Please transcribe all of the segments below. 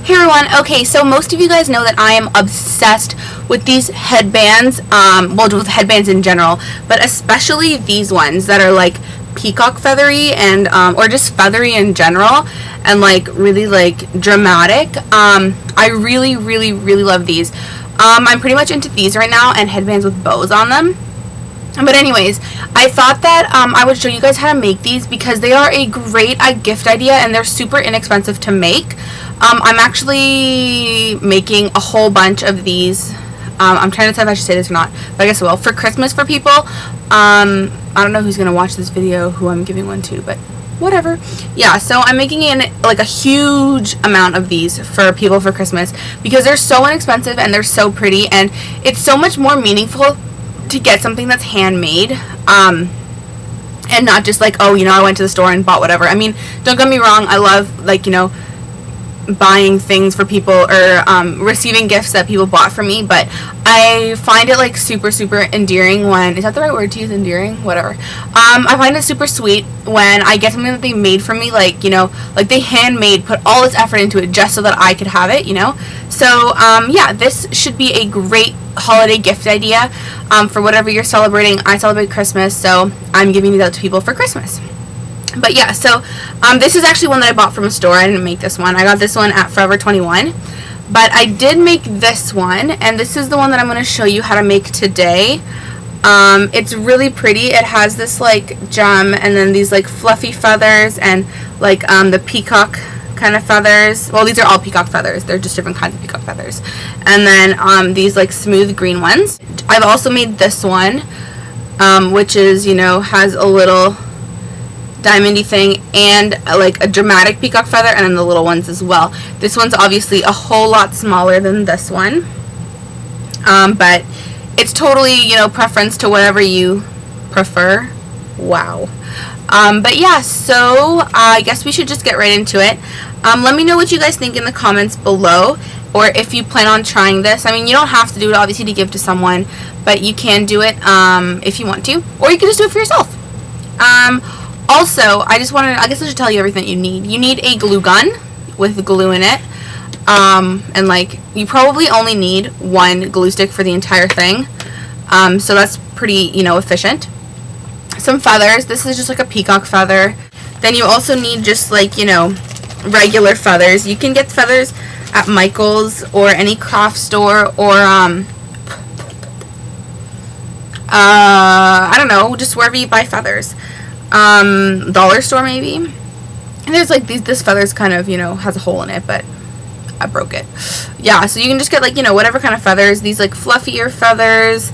Hey everyone, okay, so most of you guys know that I am obsessed with these headbands, well, with headbands in general, but especially these ones that are like peacock feathery and, or just feathery in general, and like really like dramatic. I really, really, really love these. I'm pretty much into these right now, and headbands with bows on them. But anyways, I thought that I would show you guys how to make these because they are a great gift idea and they're super inexpensive to make. I'm actually making a whole bunch of these. I'm trying to decide if I should say this or not, but I guess I will. For Christmas for people. I don't know who's going to watch this video, who I'm giving one to, but whatever. Yeah, so I'm making like a huge amount of these for people for Christmas because they're so inexpensive and they're so pretty, and it's so much more meaningful to get something that's handmade, and not just like, oh, you know, I went to the store and bought whatever. I mean, don't get me wrong, I love, like, you know, buying things for people or receiving gifts that people bought for me, but I find it like super endearing when, is that the right word to use, endearing? Whatever. I find it super sweet when I get something that they made for me, like, you know, like they handmade, put all this effort into it just so that I could have it, you know. So yeah, this should be a great holiday gift idea for whatever you're celebrating. I celebrate Christmas, so I'm giving these out to people for Christmas. But yeah, so this is actually one that I bought from a store. I didn't make this one. I got this one at Forever 21. But I did make this one, and this is the one that I'm going to show you how to make today. It's really pretty. It has this like gem and then these like fluffy feathers and like the peacock kind of feathers. Well, these are all peacock feathers. They're just different kinds of peacock feathers. And then these like smooth green ones. I've also made this one, which is, you know, has a little diamondy thing and like a dramatic peacock feather, and then the little ones as well. This one's obviously a whole lot smaller than this one, but it's totally, you know, preference to whatever you prefer. Wow. But yeah, so I guess we should just get right into it. Let me know what you guys think in the comments below, or if you plan on trying this. I mean, you don't have to do it obviously to give to someone, but you can do it if you want to, or you can just do it for yourself. Also, I guess I should tell you everything that you need. You need a glue gun with glue in it. And like, you probably only need one glue stick for the entire thing. So that's pretty, you know, efficient. Some feathers. This is just like a peacock feather. Then you also need just like, you know, regular feathers. You can get feathers at Michael's or any craft store, or I don't know, just wherever you buy feathers. Dollar store maybe. And there's like this feather's kind of, you know, has a hole in it, but I broke it. Yeah, so you can just get like, you know, whatever kind of feathers. These like fluffier feathers.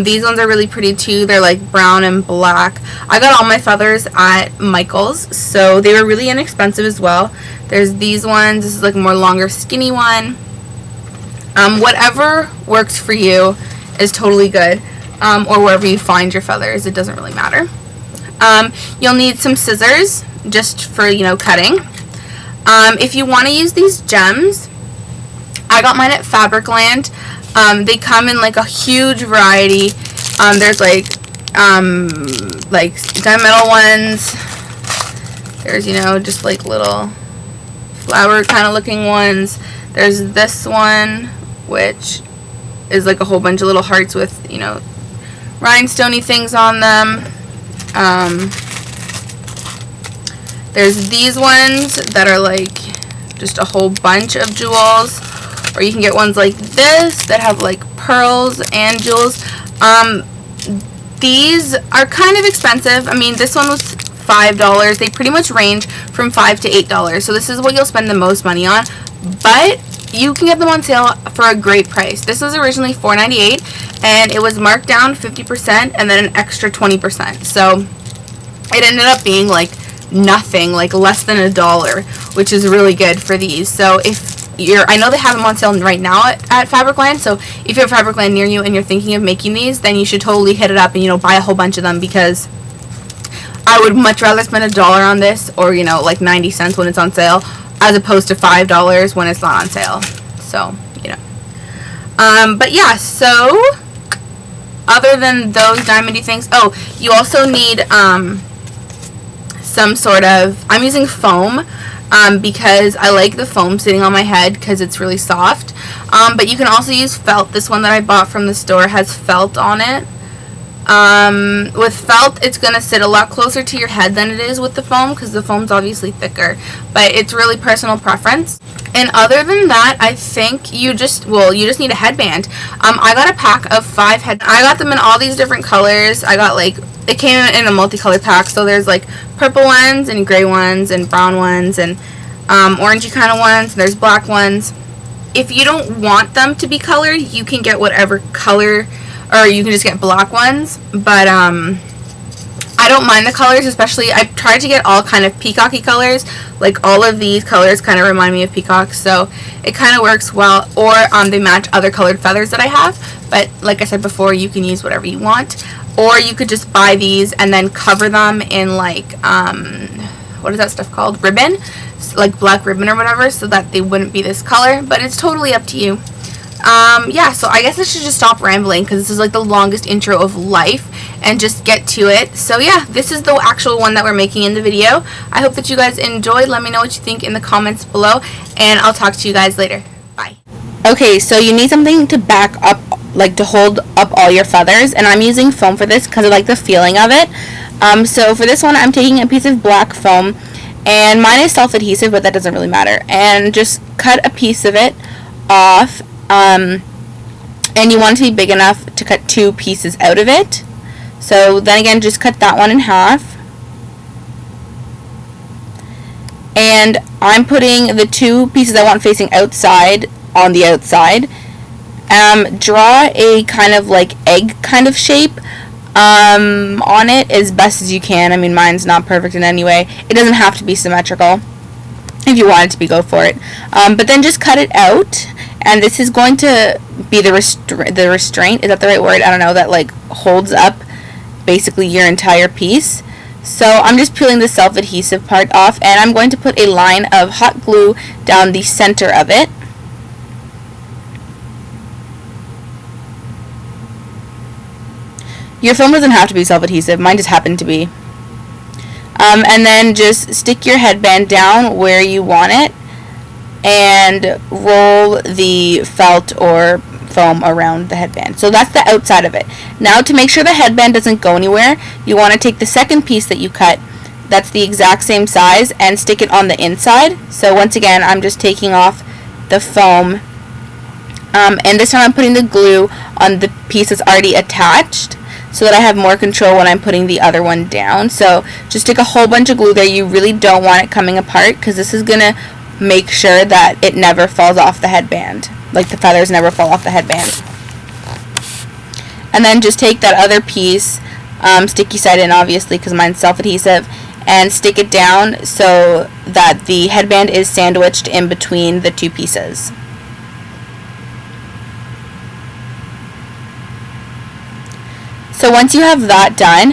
These ones are really pretty too. They're like brown and black. I got all my feathers at Michael's, so they were really inexpensive as well. There's these ones. This is like a more longer skinny one. Whatever works for you is totally good. Or wherever you find your feathers, it doesn't really matter. You'll need some scissors just for, you know, cutting. If you want to use these gems, I got mine at Fabricland. They come in like a huge variety. There's like gunmetal ones. There's, you know, just like little flower kind of looking ones. There's this one, which is like a whole bunch of little hearts with, you know, rhinestoney things on them. There's these ones that are like just a whole bunch of jewels, or you can get ones like this that have like pearls and jewels. These are kind of expensive. I mean, this one was $5. They pretty much range from $5 to $8, so this is what you'll spend the most money on, but you can get them on sale for a great price. This was originally $4.98, and it was marked down 50% and then an extra 20%. So it ended up being like nothing, like less than $1, which is really good for these. So if you're, I know they have them on sale right now at Fabricland, so if you have Fabricland near you and you're thinking of making these, then you should totally hit it up and, you know, buy a whole bunch of them, because I would much rather spend $1 on this, or, you know, like 90 cents when it's on sale, as opposed to $5 when it's not on sale. So, you know. But yeah, so other than those diamondy things, oh, you also need some sort of, I'm using foam. because I like the foam sitting on my head because it's really soft. But you can also use felt. This one that I bought from the store has felt on it. With felt, it's going to sit a lot closer to your head than it is with the foam because the foam's obviously thicker, but it's really personal preference. And other than that, I think you just need a headband. I got a pack of 5 headbands. I got them in all these different colors. I got it came in a multicolored pack, so there's purple ones and gray ones and brown ones and orangey kind of ones, and there's black ones. If you don't want them to be colored, you can get whatever color, or you can just get black ones, but I don't mind the colors, especially I tried to get all kind of peacocky colors. All of these colors kind of remind me of peacocks, so it kind of works well. Or they match other colored feathers that I have, but like I said before, you can use whatever you want. Or you could just buy these and then cover them in what is that stuff called? Ribbon, black ribbon or whatever, so that they wouldn't be this color, but it's totally up to you. Yeah, so I guess I should just stop rambling because this is the longest intro of life and just get to it. So yeah, this is the actual one that we're making in the video. I hope that you guys enjoyed. Let me know what you think in the comments below, and I'll talk to you guys later. Bye. Okay, so you need something to back up, to hold up all your feathers, and I'm using foam for this because I like the feeling of it. So for this one, I'm taking a piece of black foam, and mine is self-adhesive, but that doesn't really matter, and just cut a piece of it off. And you want it to be big enough to cut 2 pieces out of it. So then again, just cut that one in half. And I'm putting the 2 pieces I want facing outside on the outside. Draw a kind of egg kind of shape on it as best as you can. I mean, mine's not perfect in any way. It doesn't have to be symmetrical. If you want it to be, go for it. But then just cut it out. And this is going to be the restraint, is that the right word? I don't know, that holds up basically your entire piece. So I'm just peeling the self-adhesive part off, and I'm going to put a line of hot glue down the center of it. Your foam doesn't have to be self-adhesive, mine just happened to be. And then just stick your headband down where you want it, and roll the felt or foam around the headband. So that's the outside of it. Now, to make sure the headband doesn't go anywhere, you want to take the second piece that you cut, that's the exact same size, and stick it on the inside. So once again, I'm just taking off the foam, and this time I'm putting the glue on the piece that's already attached, so that I have more control when I'm putting the other one down. So just stick a whole bunch of glue there. You really don't want it coming apart, because this is going to make sure that it never falls off the headband, the feathers never fall off the headband. And then just take that other piece, sticky side in obviously because mine's self-adhesive, and stick it down so that the headband is sandwiched in between the 2 pieces. So once you have that done,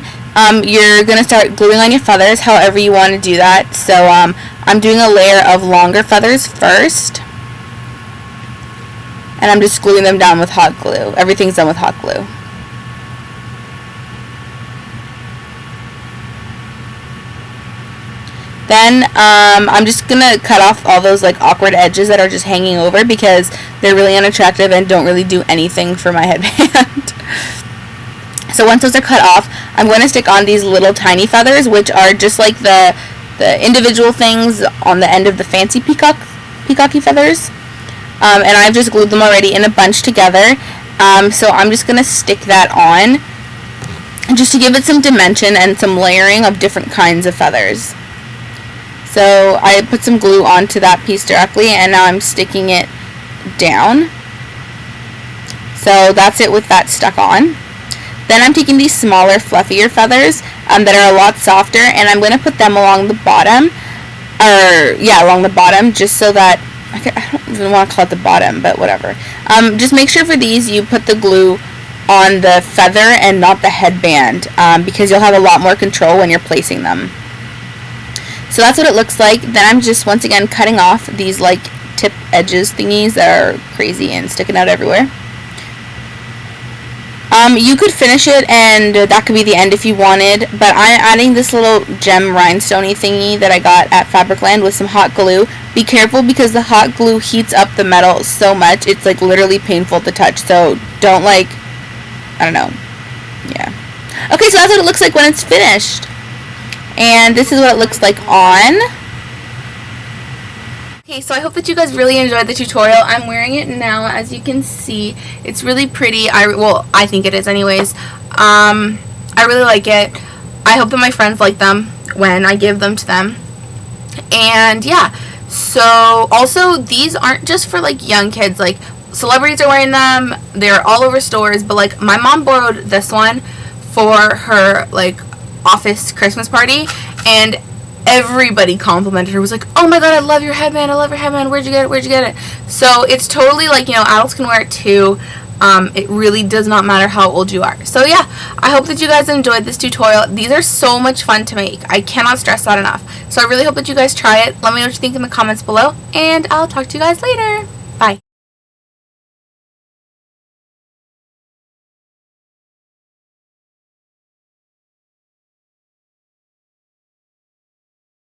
you're going to start gluing on your feathers however you want to do that. So I'm doing a layer of longer feathers first, and I'm just gluing them down with hot glue. Everything's done with hot glue. Then I'm just going to cut off all those awkward edges that are just hanging over because they're really unattractive and don't really do anything for my headband. So once those are cut off, I'm going to stick on these little tiny feathers, which are just like the individual things on the end of the fancy peacocky feathers. And I've just glued them already in a bunch together. So I'm just going to stick that on just to give it some dimension and some layering of different kinds of feathers. So I put some glue onto that piece directly, and now I'm sticking it down. So that's it with that stuck on. Then I'm taking these smaller, fluffier feathers that are a lot softer, and I'm going to put them along the bottom, along the bottom, just so that, I don't even want to call it the bottom, but whatever. Just make sure for these you put the glue on the feather and not the headband, because you'll have a lot more control when you're placing them. So that's what it looks like. Then I'm just, once again, cutting off these tip edges thingies that are crazy and sticking out everywhere. You could finish it and that could be the end if you wanted, but I'm adding this little gem rhinestoney thingy that I got at Fabricland with some hot glue. Be careful because the hot glue heats up the metal so much, it's like literally painful to touch, so don't like, I don't know, yeah. Okay, so that's what it looks like when it's finished. And this is what it looks like on. Okay, so I hope that you guys really enjoyed the tutorial. I'm wearing it now, as you can see. It's really pretty. I think it is anyways. I really like it. I hope that my friends like them when I give them to them. And yeah, so also these aren't just for like young kids. Like celebrities are wearing them. They're all over stores, but like my mom borrowed this one for her like office Christmas party, and everybody complimented her, was like, oh my god, I love your headband, where'd you get it? So it's totally like, you know, adults can wear it too. It really does not matter how old you are. So yeah, I hope that you guys enjoyed this tutorial. These are so much fun to make. I cannot stress that enough. So I really hope that you guys try it. Let me know what you think in the comments below, and I'll talk to you guys later.